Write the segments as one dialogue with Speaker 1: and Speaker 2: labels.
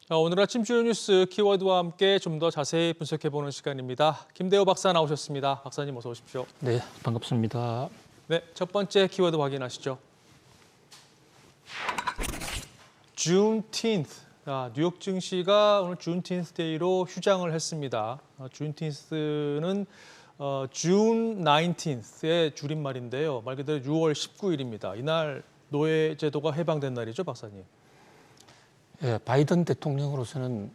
Speaker 1: 오늘 아침 주요 뉴스 키워드와 함께 좀 더 자세히 분석해보는 시간입니다. 김대호 박사 나오셨습니다. 박사님 어서 오십시오.
Speaker 2: 네, 반갑습니다.
Speaker 1: 네, 첫 번째 키워드 확인하시죠. Juneteenth. 뉴욕 증시가 오늘 Juneteenth 데이로 휴장을 했습니다. Juneteenth는 June 19th의 줄임말인데요. 말 그대로 6월 19일입니다. 이날 노예 제도가 해방된 날이죠, 박사님.
Speaker 2: 예, 바이든 대통령으로서는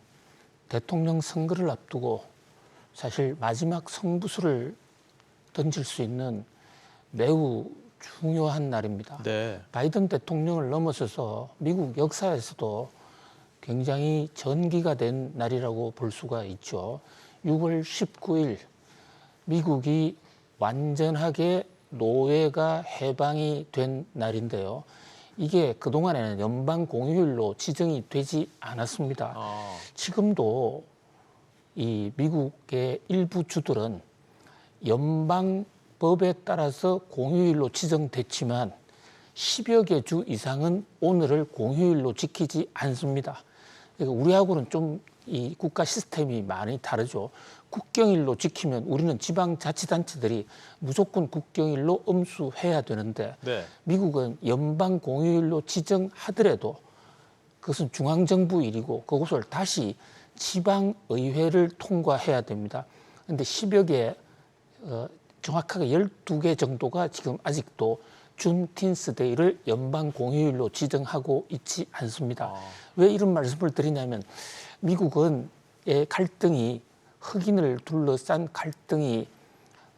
Speaker 2: 대통령 선거를 앞두고 사실 마지막 승부수를 던질 수 있는 매우 중요한 날입니다.
Speaker 1: 네.
Speaker 2: 바이든 대통령을 넘어서서 미국 역사에서도 굉장히 전기가 된 날이라고 볼 수가 있죠. 6월 19일 미국이 완전하게 노예가 해방이 된 날인데요. 이게 그동안에는 연방 공휴일로 지정이 되지 않았습니다. 지금도 이 미국의 일부 주들은 연방법에 따라서 공휴일로 지정됐지만 10여 개 주 이상은 오늘을 공휴일로 지키지 않습니다. 그러니까 우리하고는 좀 이 국가 시스템이 많이 다르죠. 국경일로 지키면 우리는 지방자치단체들이 무조건 국경일로 엄수해야 되는데
Speaker 1: 네.
Speaker 2: 미국은 연방 공휴일로 지정하더라도 그것은 중앙정부 일이고 그것을 다시 지방의회를 통과해야 됩니다. 그런데 10여 개, 정확하게 12개 정도가 지금 아직도 준틴스 데이를 연방 공휴일로 지정하고 있지 않습니다. 왜 이런 말씀을 드리냐면 미국은 갈등이 흑인을 둘러싼 갈등이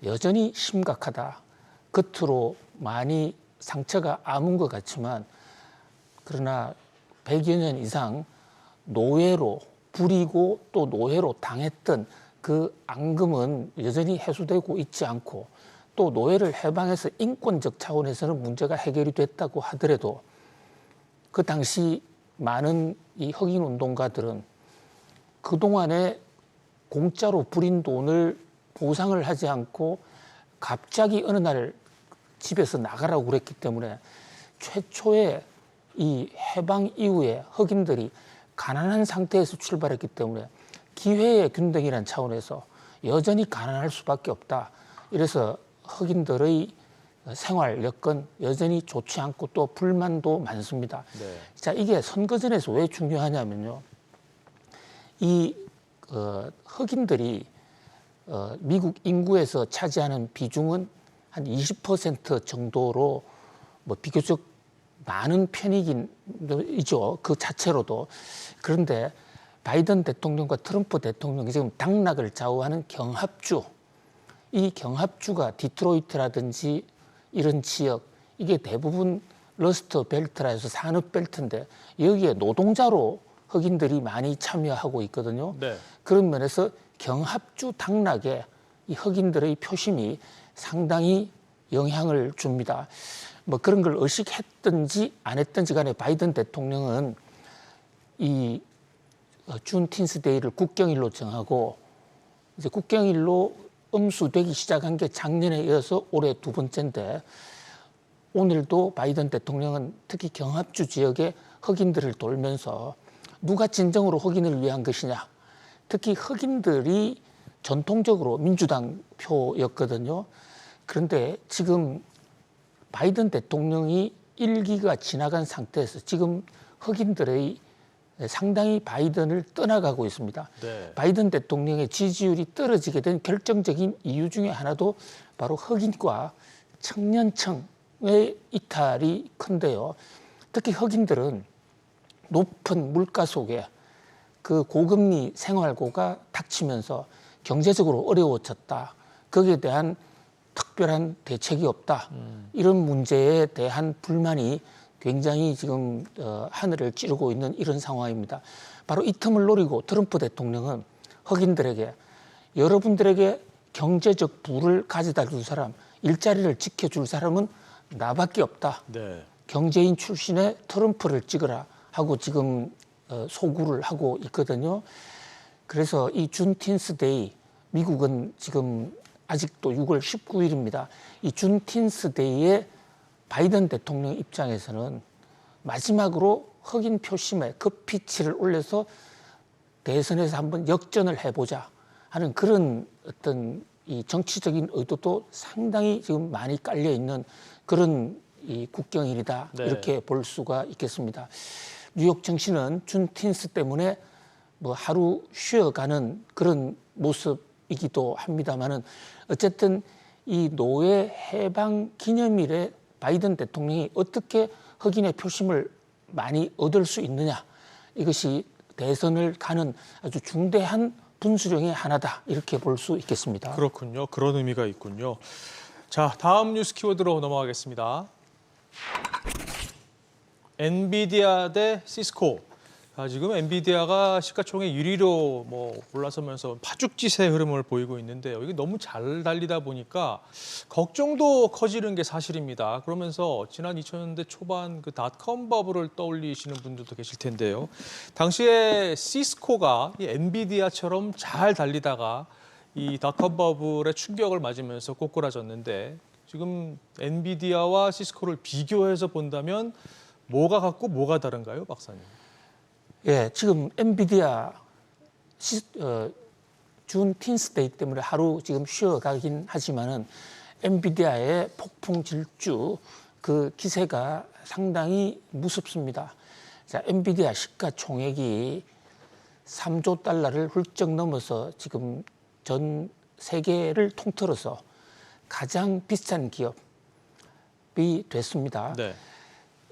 Speaker 2: 여전히 심각하다. 겉으로 많이 상처가 아문 것 같지만 그러나 100여 년 이상 노예로 부리고 또 노예로 당했던 그 앙금은 여전히 해소되고 있지 않고 또 노예를 해방해서 인권적 차원에서는 문제가 해결이 됐다고 하더라도 그 당시 많은 이 흑인 운동가들은 그동안에 공짜로 부린 돈을 보상을 하지 않고 갑자기 어느 날 집에서 나가라고 그랬기 때문에 최초의 이 해방 이후에 흑인들이 가난한 상태에서 출발했기 때문에 기회의 균등이라는 차원에서 여전히 가난할 수밖에 없다. 이래서 흑인들의 생활 여건 여전히 좋지 않고 또 불만도 많습니다.
Speaker 1: 네.
Speaker 2: 자, 이게 선거전에서 왜 중요하냐면요. 이 흑인들이 미국 인구에서 차지하는 비중은 한 20% 정도로 뭐 비교적 많은 편이죠. 그 자체로도. 그런데 바이든 대통령과 트럼프 대통령이 지금 당락을 좌우하는 경합주, 이 경합주가 디트로이트라든지 이런 지역, 이게 대부분 러스트 벨트라 해서 산업 벨트인데 여기에 노동자로 흑인들이 많이 참여하고 있거든요.
Speaker 1: 네.
Speaker 2: 그런 면에서 경합주 당락에 이 흑인들의 표심이 상당히 영향을 줍니다. 뭐 그런 걸 의식했든지 안 했든지 간에 바이든 대통령은 이 준틴스 데이를 국경일로 정하고 이제 국경일로 엄수되기 시작한 게 작년에 이어서 올해 두 번째인데 오늘도 바이든 대통령은 특히 경합주 지역에 흑인들을 돌면서 누가 진정으로 흑인을 위한 것이냐. 특히 흑인들이 전통적으로 민주당 표였거든요. 그런데 지금 바이든 대통령이 1기가 지나간 상태에서 지금 흑인들의 상당히 바이든을 떠나가고 있습니다.
Speaker 1: 네.
Speaker 2: 바이든 대통령의 지지율이 떨어지게 된 결정적인 이유 중에 하나도 바로 흑인과 청년층의 이탈이 큰데요. 특히 흑인들은 높은 물가 속에 그 고금리 생활고가 닥치면서 경제적으로 어려워졌다. 거기에 대한 특별한 대책이 없다. 이런 문제에 대한 불만이 굉장히 지금 하늘을 찌르고 있는 이런 상황입니다. 바로 이 틈을 노리고 트럼프 대통령은 흑인들에게 여러분들에게 경제적 부를 가져다 줄 사람, 일자리를 지켜줄 사람은 나밖에 없다.
Speaker 1: 네.
Speaker 2: 경제인 출신의 트럼프를 찍으라 하고 지금 소구를 하고 있거든요. 그래서 이 준틴스 데이, 미국은 지금 아직도 6월 19일입니다. 이 준틴스 데이에 바이든 대통령 입장에서는 마지막으로 흑인 표심에 급피치를 올려서 대선에서 한번 역전을 해보자 하는 그런 어떤 이 정치적인 의도도 상당히 지금 많이 깔려 있는 그런 이 국경일이다
Speaker 1: 네.
Speaker 2: 이렇게 볼 수가 있겠습니다. 뉴욕 증시는 준틴스 때문에 뭐 하루 쉬어가는 그런 모습이기도 합니다만은 어쨌든 이 노예 해방 기념일에 바이든 대통령이 어떻게 흑인의 표심을 많이 얻을 수 있느냐 이것이 대선을 가는 아주 중대한 분수령의 하나다 이렇게 볼 수 있겠습니다.
Speaker 1: 그렇군요. 그런 의미가 있군요. 자, 다음 뉴스 키워드로 넘어가겠습니다. 엔비디아 대 시스코. 지금 엔비디아가 시가총액 1위로 올라서면서 파죽지세 흐름을 보이고 있는데요. 이게 너무 잘 달리다 보니까 걱정도 커지는 게 사실입니다. 그러면서 지난 2000년대 초반 그 닷컴 버블을 떠올리시는 분들도 계실 텐데요. 당시에 시스코가 이 엔비디아처럼 잘 달리다가 이 닷컴 버블의 충격을 맞으면서 꼬꾸라졌는데 지금 엔비디아와 시스코를 비교해서 본다면 뭐가 같고 뭐가 다른가요, 박사님?
Speaker 2: 예, 지금 엔비디아 준틴스데이 때문에 하루 지금 쉬어가긴 하지만은 엔비디아의 폭풍 질주 그 기세가 상당히 무섭습니다. 자, 엔비디아 시가총액이 3조 달러를 훌쩍 넘어서 지금 전 세계를 통틀어서 가장 비싼 기업이 됐습니다.
Speaker 1: 네.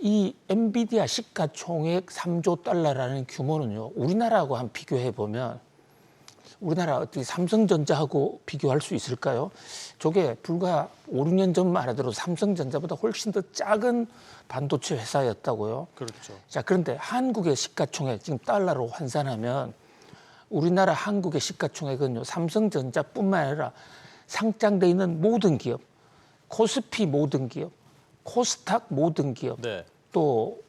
Speaker 2: 이 엔비디아 시가총액 3조 달러라는 규모는요, 우리나라하고 한 비교해 보면 우리나라 어떻게 삼성전자하고 비교할 수 있을까요? 저게 불과 5, 6년 전만 하더라도 삼성전자보다 훨씬 더 작은 반도체 회사였다고요.
Speaker 1: 그렇죠.
Speaker 2: 자, 그런데 한국의 시가총액 지금 달러로 환산하면 우리나라 한국의 시가총액은요, 삼성전자뿐만 아니라 상장돼 있는 모든 기업, 코스피 모든 기업, 코스닥 모든 기업,
Speaker 1: 네.
Speaker 2: 또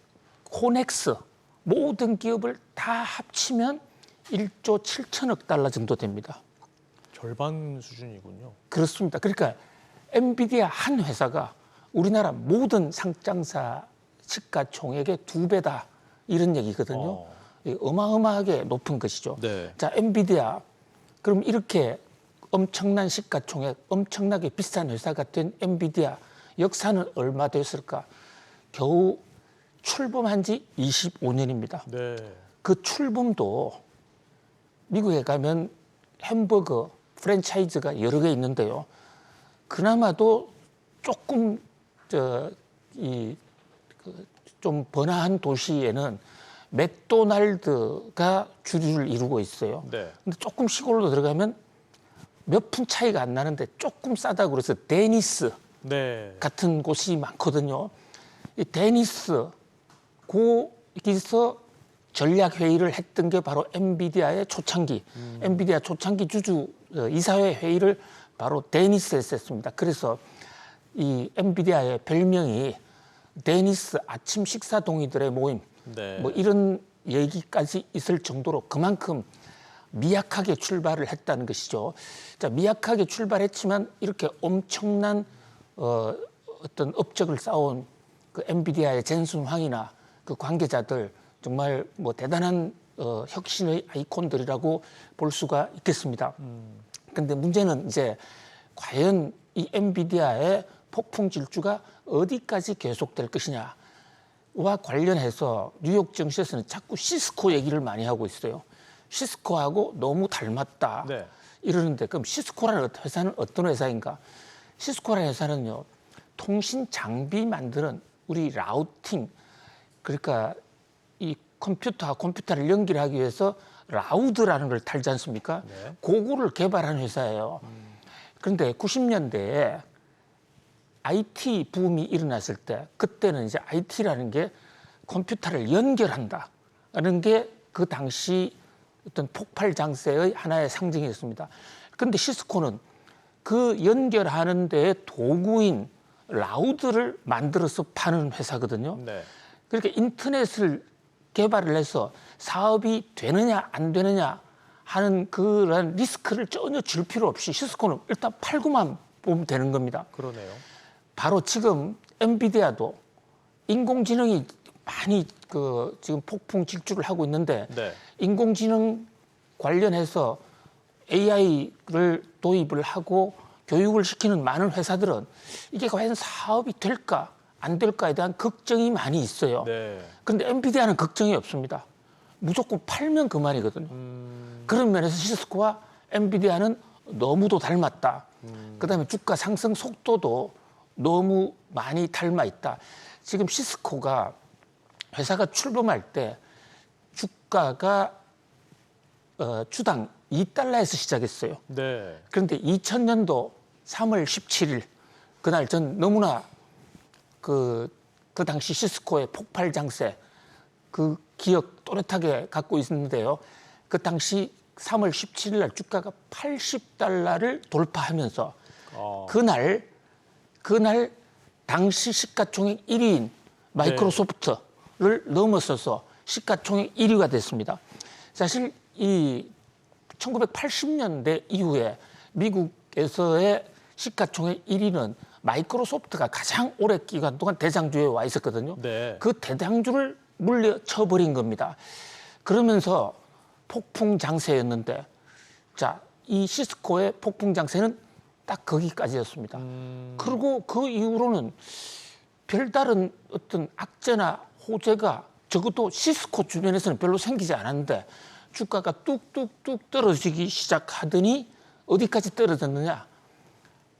Speaker 2: 코넥스 모든 기업을 다 합치면 1조 7천억 달러 정도 됩니다.
Speaker 1: 절반 수준이군요.
Speaker 2: 그렇습니다. 그러니까 엔비디아 한 회사가 우리나라 모든 상장사 시가총액의 2배다 이런 얘기거든요. 어마어마하게 높은 것이죠.
Speaker 1: 네.
Speaker 2: 자, 엔비디아 그럼 이렇게 엄청난 시가총액, 엄청나게 비싼 회사가 된 엔비디아 역사는 얼마 됐을까? 겨우 출범한 지 25년입니다.
Speaker 1: 네.
Speaker 2: 그 출범도 미국에 가면 햄버거 프랜차이즈가 여러 개 있는데요. 그나마도 조금 좀 번화한 도시에는 맥도날드가 주류를 이루고 있어요.
Speaker 1: 네.
Speaker 2: 근데 조금 시골로 들어가면 몇 푼 차이가 안 나는데 조금 싸다고 그래서 데니스
Speaker 1: 네.
Speaker 2: 같은 곳이 많거든요. 이 데니스 거기서 전략 회의를 했던 게 바로 엔비디아의 초창기, 엔비디아 초창기 주주 이사회 회의를 바로 데니스에서 했습니다. 그래서 이 엔비디아의 별명이 데니스 아침 식사 동의들의 모임,
Speaker 1: 네.
Speaker 2: 뭐 이런 얘기까지 있을 정도로 그만큼 미약하게 출발을 했다는 것이죠. 자, 미약하게 출발했지만 이렇게 엄청난 어떤 업적을 쌓아온 그 엔비디아의 젠슨 황이나 그 관계자들 정말 뭐 대단한 혁신의 아이콘들이라고 볼 수가 있겠습니다. 그런데 문제는 이제 과연 이 엔비디아의 폭풍 질주가 어디까지 계속될 것이냐와 관련해서 뉴욕 증시에서는 자꾸 시스코 얘기를 많이 하고 있어요. 시스코하고 너무 닮았다.
Speaker 1: 네.
Speaker 2: 이러는데 그럼 시스코라는 회사는 어떤 회사인가? 시스코라는 회사는요, 통신 장비 만드는 우리 라우팅, 그러니까 이 컴퓨터와 컴퓨터를 연결하기 위해서 라우드라는 걸 달지 않습니까?
Speaker 1: 네.
Speaker 2: 그거를 개발한 회사예요. 그런데 90년대에 IT 붐이 일어났을 때 그때는 이제 IT라는 게 컴퓨터를 연결한다는 게 그 당시 어떤 폭발 장세의 하나의 상징이었습니다. 그런데 시스코는 그 연결하는 데의 도구인 라우드를 만들어서 파는 회사거든요.
Speaker 1: 네.
Speaker 2: 그러니까 인터넷을 개발을 해서 사업이 되느냐 안 되느냐 하는 그런 리스크를 전혀 줄 필요 없이 시스코는 일단 팔고만 보면 되는 겁니다.
Speaker 1: 그러네요.
Speaker 2: 바로 지금 엔비디아도 인공지능이 많이 지금 폭풍 질주를 하고 있는데
Speaker 1: 네.
Speaker 2: 인공지능 관련해서 AI를 도입을 하고 교육을 시키는 많은 회사들은 이게 과연 사업이 될까 안 될까에 대한 걱정이 많이 있어요.
Speaker 1: 네.
Speaker 2: 그런데 엔비디아는 걱정이 없습니다. 무조건 팔면 그만이거든요. 그런 면에서 시스코와 엔비디아는 너무도 닮았다. 그다음에 주가 상승 속도도 너무 많이 닮아 있다. 지금 시스코가 회사가 출범할 때 주가가 주당 2달러에서 시작했어요.
Speaker 1: 네.
Speaker 2: 그런데 2000년도 3월 17일 그날 전 너무나 그 당시 시스코의 폭발 장세 그 기억 또렷하게 갖고 있는데요. 그 당시 3월 17일 날 주가가 80달러를 돌파하면서 그날 당시 시가총액 1위인 마이크로소프트를 넘어서서 시가총액 1위가 됐습니다. 사실 이 1980년대 이후에 미국에서의 시가총액 1위는 마이크로소프트가 가장 오래 기간 동안 대장주에 와 있었거든요.
Speaker 1: 네.
Speaker 2: 그 대장주를 물려쳐버린 겁니다. 그러면서 폭풍 장세였는데 자, 이 시스코의 폭풍 장세는 딱 거기까지였습니다. 그리고 그 이후로는 별다른 어떤 악재나 호재가 적어도 시스코 주변에서는 별로 생기지 않았는데 주가가 뚝뚝뚝 떨어지기 시작하더니 어디까지 떨어졌느냐?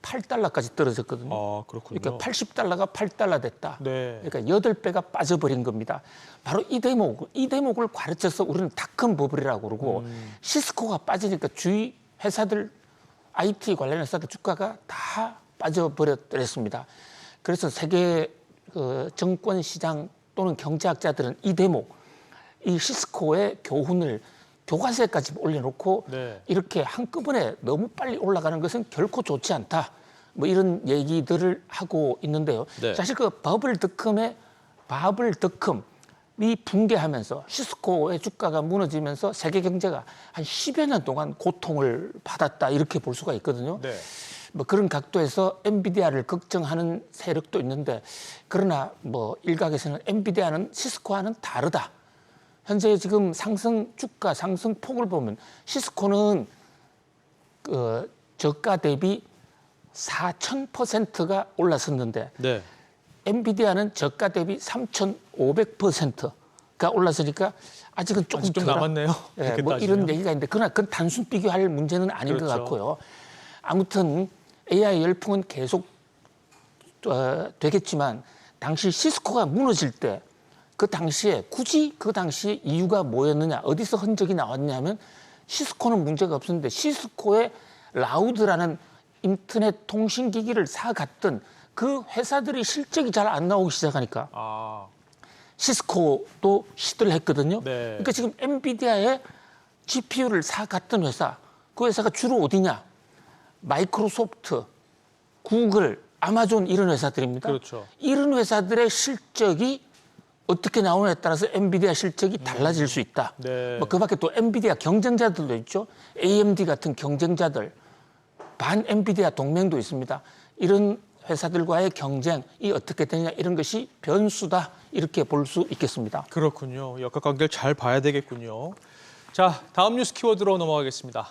Speaker 2: 8달러까지 떨어졌거든요.
Speaker 1: 아, 그렇군요.
Speaker 2: 그러니까 80달러가 8달러 됐다.
Speaker 1: 네.
Speaker 2: 그러니까 8배가 빠져버린 겁니다. 바로 이 대목을 가르쳐서 우리는 닷컴 버블이라고 그러고 시스코가 빠지니까 주위 회사들 IT 관련 회사들 주가가 다 빠져버렸습니다. 그래서 세계 정권 시장 또는 경제학자들은 이 대목, 이 시스코의 교훈을 교과서까지 올려놓고
Speaker 1: 네.
Speaker 2: 이렇게 한꺼번에 너무 빨리 올라가는 것은 결코 좋지 않다. 뭐 이런 얘기들을 하고 있는데요.
Speaker 1: 네.
Speaker 2: 사실 그 바블닷컴이 붕괴하면서 시스코의 주가가 무너지면서 세계 경제가 한 10여 년 동안 고통을 받았다 이렇게 볼 수가 있거든요.
Speaker 1: 네.
Speaker 2: 뭐 그런 각도에서 엔비디아를 걱정하는 세력도 있는데 그러나 뭐 일각에서는 엔비디아는 시스코와는 다르다. 현재 지금 주가 상승폭을 보면 시스코는 저가 대비 4,000%가 올랐었는데
Speaker 1: 네.
Speaker 2: 엔비디아는 저가 대비 3,500%가 올랐으니까 아직은 조금
Speaker 1: 아직 좀 남았네요.
Speaker 2: 예,
Speaker 1: 이렇게
Speaker 2: 뭐
Speaker 1: 따지면.
Speaker 2: 이런 얘기가 있는데 그러나 그건 단순 비교할 문제는 아닌 것
Speaker 1: 그렇죠.
Speaker 2: 같고요. 아무튼 AI 열풍은 계속 되겠지만 당시 시스코가 무너질 때 그 당시에 굳이 그 당시에 이유가 뭐였느냐 어디서 흔적이 나왔냐면 시스코는 문제가 없었는데 시스코의 라우드라는 인터넷 통신기기를 사갔던 그 회사들이 실적이 잘 안 나오기 시작하니까
Speaker 1: 아,
Speaker 2: 시스코도 시들했거든요.
Speaker 1: 네.
Speaker 2: 그러니까 지금 엔비디아의 GPU를 사갔던 회사, 그 회사가 주로 어디냐? 마이크로소프트, 구글, 아마존 이런 회사들입니다.
Speaker 1: 그렇죠.
Speaker 2: 이런 회사들의 실적이 어떻게 나오느냐에 따라서 엔비디아 실적이 달라질 수 있다.
Speaker 1: 네.
Speaker 2: 뭐 그밖에 또 엔비디아 경쟁자들도 있죠. AMD 같은 경쟁자들, 반 엔비디아 동맹도 있습니다. 이런 회사들과의 경쟁이 어떻게 되느냐 이런 것이 변수다 이렇게 볼 수 있겠습니다.
Speaker 1: 그렇군요. 역학관계를 잘 봐야 되겠군요. 자, 다음 뉴스 키워드로 넘어가겠습니다.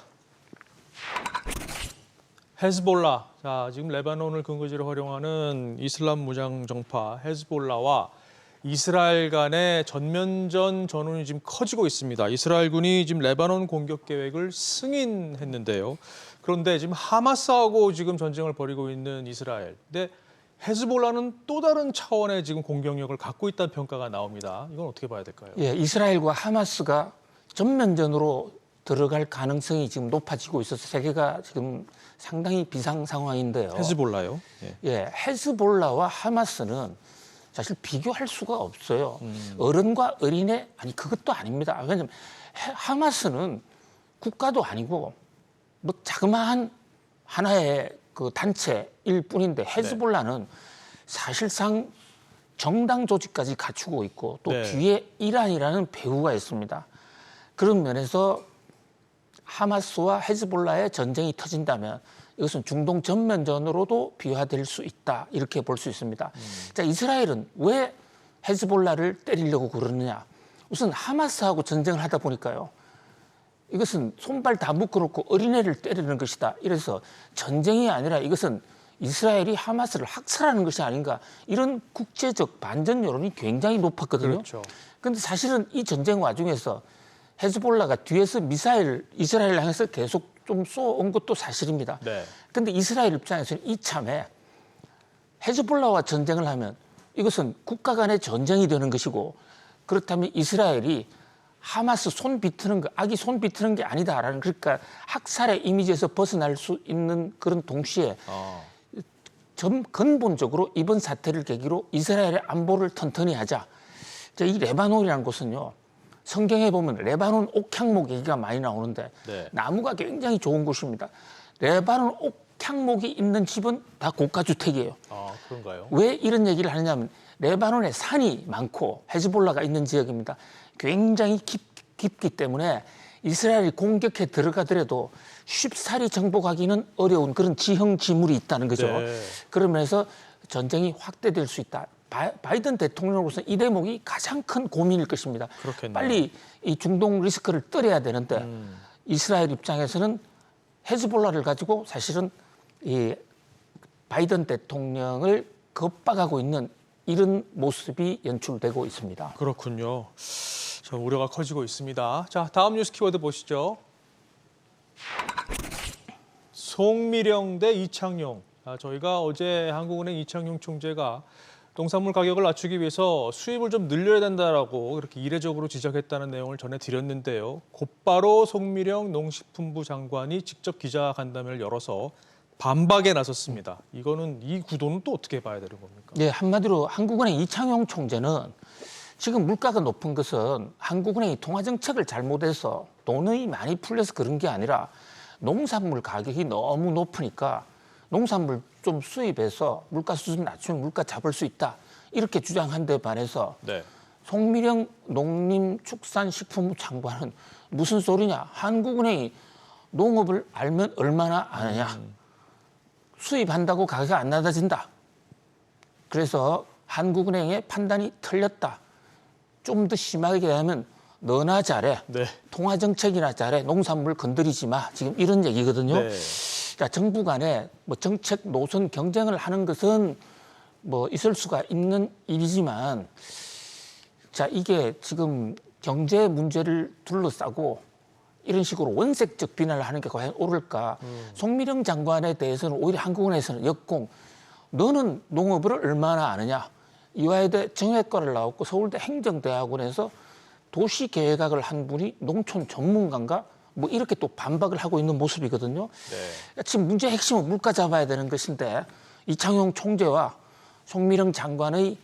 Speaker 1: 헤즈볼라. 자, 지금 레바논을 근거지로 활용하는 이슬람 무장 정파 헤즈볼라와 이스라엘 간의 전면전 전운이 지금 커지고 있습니다. 이스라엘군이 지금 레바논 공격 계획을 승인했는데요. 그런데 지금 하마스하고 지금 전쟁을 벌이고 있는 이스라엘. 근데 헤즈볼라는 또 다른 차원의 지금 공격력을 갖고 있다는 평가가 나옵니다. 이건 어떻게 봐야 될까요?
Speaker 2: 예, 이스라엘과 하마스가 전면전으로 들어갈 가능성이 지금 높아지고 있어서 세계가 지금 상당히 비상 상황인데요.
Speaker 1: 헤즈볼라요? 예.
Speaker 2: 예, 헤즈볼라와 하마스는 사실 비교할 수가 없어요. 어른과 어린애 아니 그것도 아닙니다. 왜냐하면 하마스는 국가도 아니고 뭐 자그마한 하나의 그 단체일 뿐인데 헤즈볼라는 사실상 정당 조직까지 갖추고 있고 또
Speaker 1: 네.
Speaker 2: 뒤에 이란이라는 배후가 있습니다. 그런 면에서 하마스와 헤즈볼라의 전쟁이 터진다면 이것은 중동 전면전으로도 비화될 수 있다 이렇게 볼 수 있습니다. 자, 이스라엘은 왜 헤즈볼라를 때리려고 그러느냐? 우선 하마스하고 전쟁을 하다 보니까요. 이것은 손발 다 묶어놓고 어린애를 때리는 것이다. 이래서 전쟁이 아니라 이것은 이스라엘이 하마스를 학살하는 것이 아닌가 이런 국제적 반전 여론이 굉장히 높았거든요.
Speaker 1: 그렇죠.
Speaker 2: 그런데 사실은 이 전쟁 와중에서 헤즈볼라가 뒤에서 미사일 이스라엘을 향해서 계속 좀 쏘아온 것도 사실입니다.
Speaker 1: 네.
Speaker 2: 그런데 이스라엘 입장에서는 이참에 헤즈볼라와 전쟁을 하면 이것은 국가 간의 전쟁이 되는 것이고 그렇다면 이스라엘이 하마스 손 비트는 거, 악이 손 비트는 게 아니다라는 그러니까 학살의 이미지에서 벗어날 수 있는 그런 동시에 근본적으로 이번 사태를 계기로 이스라엘의 안보를 튼튼히 하자. 이 레바논이라는 곳은요. 성경에 보면 레바논 옥향목 얘기가 많이 나오는데
Speaker 1: 네.
Speaker 2: 나무가 굉장히 좋은 곳입니다. 레바논 옥향목이 있는 집은 다 고가주택이에요.
Speaker 1: 아, 그런가요?
Speaker 2: 왜 이런 얘기를 하느냐면 레바논에 산이 많고 헤즈볼라가 있는 지역입니다. 굉장히 깊기 때문에 이스라엘이 공격해 들어가더라도 쉽사리 정복하기는 어려운 그런 지형 지물이 있다는 거죠.
Speaker 1: 네.
Speaker 2: 그러면서 전쟁이 확대될 수 있다. 바이든 대통령으로서 이 대목이 가장 큰 고민일 것입니다.
Speaker 1: 그렇겠네요.
Speaker 2: 빨리 이 중동 리스크를 떨어야 되는데 이스라엘 입장에서는 헤즈볼라를 가지고 사실은 이 바이든 대통령을 겁박하고 있는 이런 모습이 연출되고 있습니다.
Speaker 1: 그렇군요. 저 우려가 커지고 있습니다. 자, 다음 뉴스 키워드 보시죠. 송미령 대 이창용. 저희가 어제 한국은행 이창용 총재가 농산물 가격을 낮추기 위해서 수입을 좀 늘려야 된다라고 그렇게 이례적으로 지적했다는 내용을 전해드렸는데요. 곧바로 송미령 농식품부 장관이 직접 기자간담회를 열어서 반박에 나섰습니다. 이거는 이 구도는 또 어떻게 봐야 되는 겁니까?
Speaker 2: 네, 한마디로 한국은행 이창용 총재는 지금 물가가 높은 것은 한국은행이 통화정책을 잘못해서 돈이 많이 풀려서 그런 게 아니라 농산물 가격이 너무 높으니까 농산물 좀 수입해서 물가 수준 낮추면 물가 잡을 수 있다. 이렇게 주장한 데 반해서
Speaker 1: 네.
Speaker 2: 송미령 농림축산식품부 장관은 무슨 소리냐. 한국은행이 농업을 알면 얼마나 아느냐. 수입한다고 가격이 안 낮아진다. 그래서 한국은행의 판단이 틀렸다. 좀 더 심하게 하면 너나 잘해.
Speaker 1: 네.
Speaker 2: 통화정책이나 잘해. 농산물 건드리지 마. 지금 이런 얘기거든요.
Speaker 1: 네.
Speaker 2: 자, 정부 간에 뭐 정책 노선 경쟁을 하는 것은 뭐 있을 수가 있는 일이지만 자, 이게 지금 경제 문제를 둘러싸고 이런 식으로 원색적 비난을 하는 게 과연 옳을까? 송미령 장관에 대해서는 오히려 한국은행에서는 역공. 너는 농업을 얼마나 아느냐? 이화여대 정외과를 나왔고 서울대 행정대학원에서 도시계획학을 한 분이 농촌 전문가인가? 뭐 이렇게 또 반박을 하고 있는 모습이거든요.
Speaker 1: 네.
Speaker 2: 지금 문제의 핵심은 물가 잡아야 되는 것인데 이창용 총재와 송미령 장관의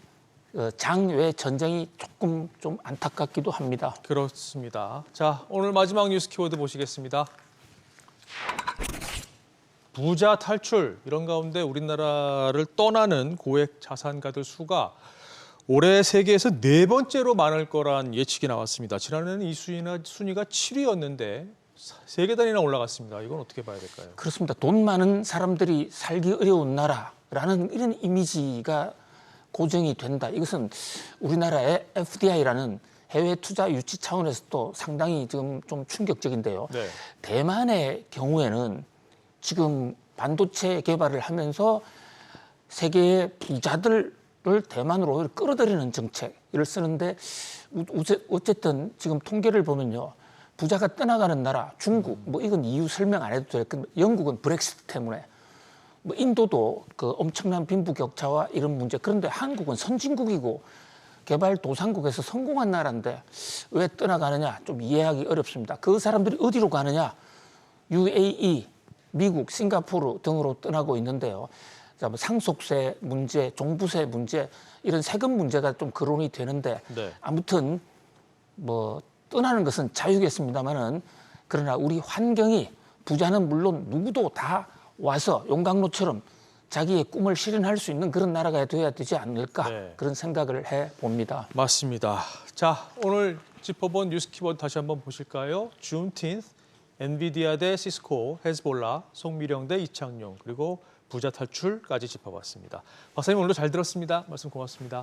Speaker 2: 장외 전쟁이 조금 좀 안타깝기도 합니다.
Speaker 1: 그렇습니다. 자, 오늘 마지막 뉴스 키워드 보시겠습니다. 부자 탈출, 이런 가운데 우리나라를 떠나는 고액 자산가들 수가 올해 세계에서 4번째로 많을 거란 예측이 나왔습니다. 지난해는 이 순위가 7위였는데 3개 단위나 올라갔습니다. 이건 어떻게 봐야 될까요?
Speaker 2: 그렇습니다. 돈 많은 사람들이 살기 어려운 나라라는 이런 이미지가 고정이 된다. 이것은 우리나라의 FDI라는 해외 투자 유치 차원에서도 상당히 지금 좀 충격적인데요.
Speaker 1: 네.
Speaker 2: 대만의 경우에는 지금 반도체 개발을 하면서 세계의 부자들을 대만으로 끌어들이는 정책을 쓰는데 어쨌든 지금 통계를 보면요. 부자가 떠나가는 나라, 중국, 뭐 이건 이유 설명 안 해도 될 건데 영국은 브렉시트 때문에 뭐 인도도 그 엄청난 빈부격차와 이런 문제. 그런데 한국은 선진국이고 개발도상국에서 성공한 나라인데 왜 떠나가느냐 좀 이해하기 어렵습니다. 그 사람들이 어디로 가느냐? UAE, 미국, 싱가포르 등으로 떠나고 있는데요. 뭐 상속세 문제, 종부세 문제 이런 세금 문제가 좀 거론이 되는데
Speaker 1: 네.
Speaker 2: 아무튼 뭐 떠나는 것은 자유겠습니다만은 그러나 우리 환경이 부자는 물론 누구도 다 와서 용광로처럼 자기의 꿈을 실현할 수 있는 그런 나라가 되어야 되지 않을까
Speaker 1: 네.
Speaker 2: 그런 생각을 해봅니다.
Speaker 1: 맞습니다. 자, 오늘 짚어본 뉴스 키워드 다시 한번 보실까요? Juneteenth, 엔비디아 대 시스코, 헤즈볼라, 송미령 대 이창용, 그리고 부자 탈출까지 짚어봤습니다. 박사님 오늘도 잘 들었습니다. 말씀 고맙습니다.